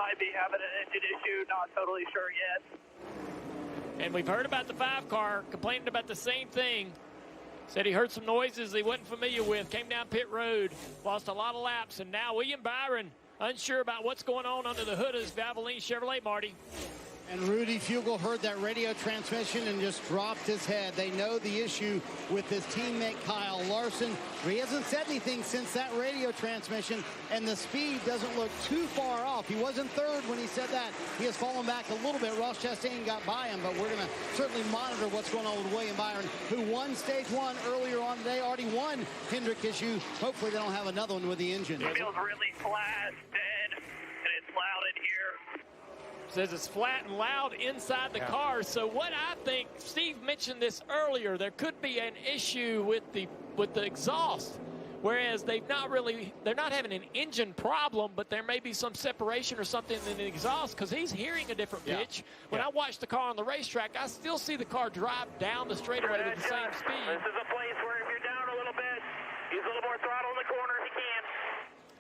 might be having an engine issue. Not totally sure yet. And we've heard about the 5 car complaining about the same thing. Said he heard some noises he wasn't familiar with, came down pit road, lost a lot of laps, and now William Byron unsure about what's going on under the hood of his Valvoline Chevrolet, Marty. And Rudy Fugle heard that radio transmission and just dropped his head. They know the issue with his teammate Kyle Larson. He hasn't said anything since that radio transmission, and the speed doesn't look too far off. He was in third when he said that. He has fallen back a little bit. Ross Chastain got by him, but we're going to certainly monitor what's going on with William Byron, who won stage 1 earlier on today, already won Hendrick issue. Hopefully they don't have another one with the engine. It feels really flat, dead, and it's loud in here. Says it's flat and loud inside the car. So what I think, Steve mentioned this earlier, there could be an issue with the exhaust. Whereas they're not having an engine problem, but there may be some separation or something in the exhaust because he's hearing a different pitch. When I watch the car on the racetrack, I still see the car drive down the straightaway with the same speed. This is a place where if you're down a little bit, use a little more throttle in the corner if you can.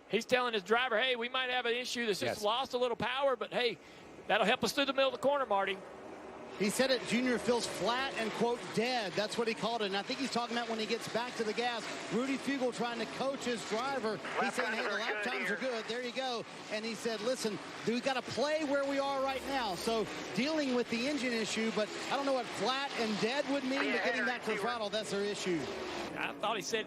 He's telling his driver, hey, we might have an issue that's just lost a little power, but hey, that'll help us through the middle of the corner, Marty. He said it, Junior feels flat and, quote, dead. That's what he called it. And I think he's talking about when he gets back to the gas. Rudy Fugle trying to coach his driver. He's saying, hey, the lap times are good. There you go. And he said, listen, we got to play where we are right now. So dealing with the engine issue, but I don't know what flat and dead would mean, but getting back to the throttle, that's their issue. I thought he said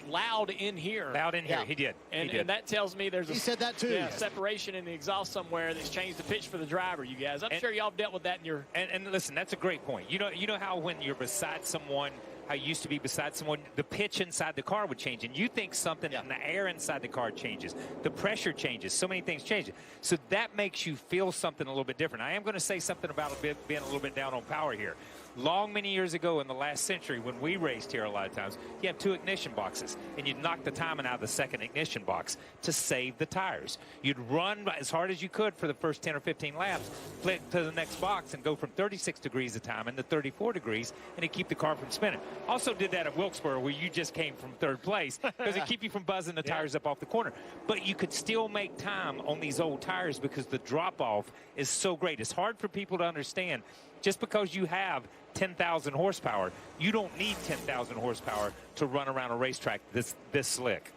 loud in here. Loud in here, he did. And that tells me there's he said that too. Separation in the exhaust somewhere that's changed the pitch for the driver, you guys. I'm sure y'all have dealt with that in your... And listen, that's a great point. You know how when you're beside someone, how you used to be beside someone, the pitch inside the car would change. And you think something in the air inside the car changes. The pressure changes. So many things change. So that makes you feel something a little bit different. I am going to say something about being a little bit down on power here. Many years ago in the last century when we raced here a lot of times, you have 2 ignition boxes, and you'd knock the timing out of the second ignition box to save the tires. You'd run as hard as you could for the first 10 or 15 laps, flip to the next box, and go from 36 degrees of timing to 34 degrees, and it'd keep the car from spinning. Also did that at Wilkesboro where you just came from 3rd place because it keep you from buzzing the tires up off the corner. But you could still make time on these old tires because the drop-off is so great. It's hard for people to understand. Just because you have 10,000 horsepower, you don't need 10,000 horsepower to run around a racetrack this slick.